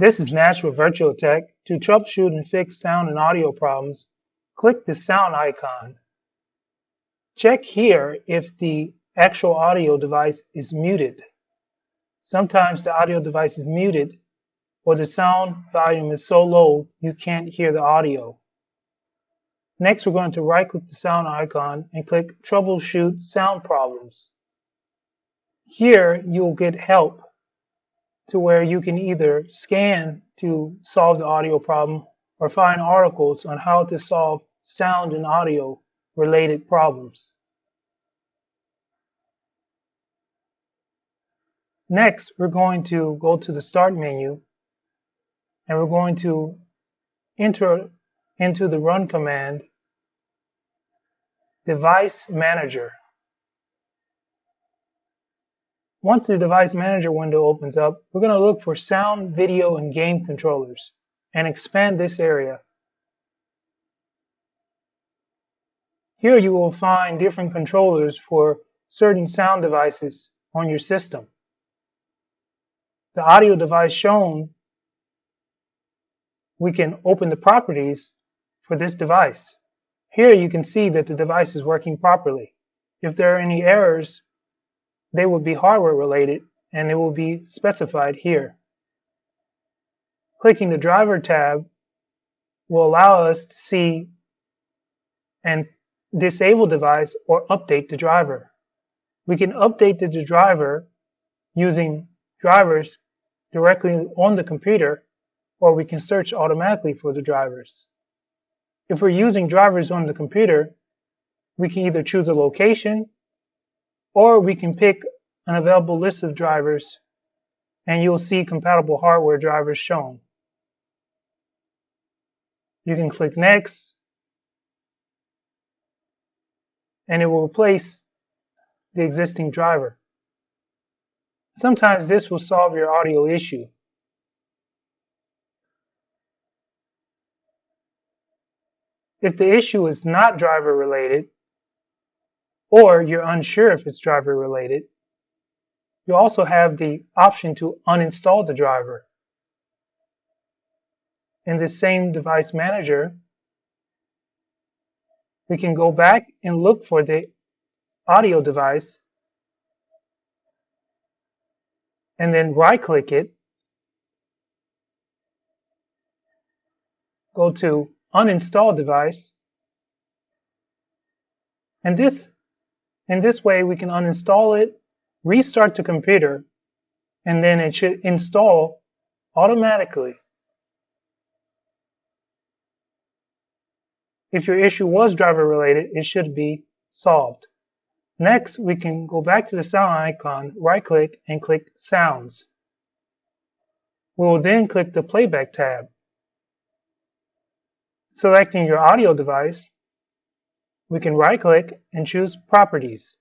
This is Nash with Virtual Tech. To troubleshoot and fix sound and audio problems, click the sound icon. Check here if the actual audio device is muted. Sometimes the audio device is muted or the sound volume is so low you can't hear the audio. Next, we're going to right-click the sound icon and click Troubleshoot Sound Problems. Here, you'll get help to where you can either scan to solve the audio problem or find articles on how to solve sound and audio related problems. Next, we're going to go to the Start menu and we're going to enter into the Run command, Device Manager. Once the Device Manager window opens up, we're going to look for sound, video, and game controllers and expand this area. Here you will find different controllers for certain sound devices on your system. The audio device shown, we can open the properties for this device. Here you can see that the device is working properly. If there are any errors, they will be hardware related and they will be specified here. Clicking the Driver tab will allow us to see and disable the device or update the driver. We can update the driver using drivers directly on the computer, or we can search automatically for the drivers. If we're using drivers on the computer, we can either choose a location or we can pick an available list of drivers and you'll see compatible hardware drivers shown. You can click Next and it will replace the existing driver. Sometimes this will solve your audio issue. If the issue is not driver related, or you're unsure if it's driver related, you also have the option to uninstall the driver. In the same Device Manager, we can go back and look for the audio device and then right-click it, go to Uninstall Device, and in this way we can uninstall it, restart the computer, and then it should install automatically. If your issue was driver related, it should be solved. Next, we can go back to the sound icon, right-click, and click Sounds. We will then click the Playback tab. Selecting your audio device, we can right-click and choose Properties.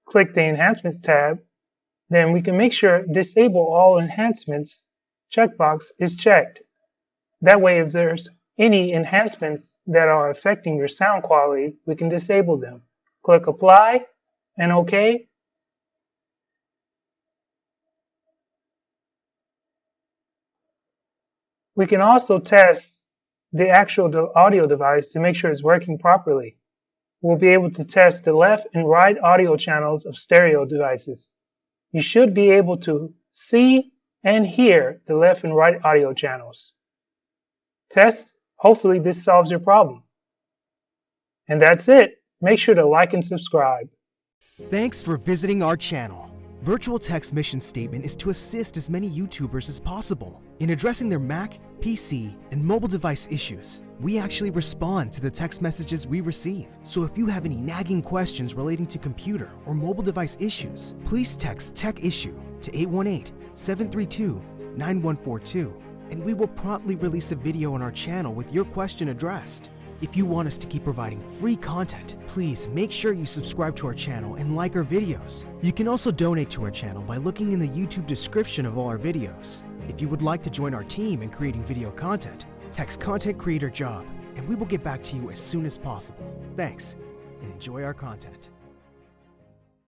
Click the Enhancements tab, then we can make sure Disable All Enhancements checkbox is checked. That way, if there's any enhancements that are affecting your sound quality, we can disable them. Click Apply and OK. We can also test the actual audio device to make sure it's working properly. We'll be able to test the left and right audio channels of stereo devices. You should be able to see and hear the left and right audio channels. Test. Hopefully this solves your problem. And that's it. Make sure to like and subscribe. Thanks for visiting our channel. Virtual Tech's mission statement is to assist as many YouTubers as possible in addressing their Mac, PC, and mobile device issues. We actually respond to the text messages we receive. So if you have any nagging questions relating to computer or mobile device issues, please text Tech Issue to 818-732-9142. And we will promptly release a video on our channel with your question addressed. If you want us to keep providing free content, please make sure you subscribe to our channel and like our videos. You can also donate to our channel by looking in the YouTube description of all our videos. If you would like to join our team in creating video content, text Content Creator Job, and we will get back to you as soon as possible. Thanks, and enjoy our content.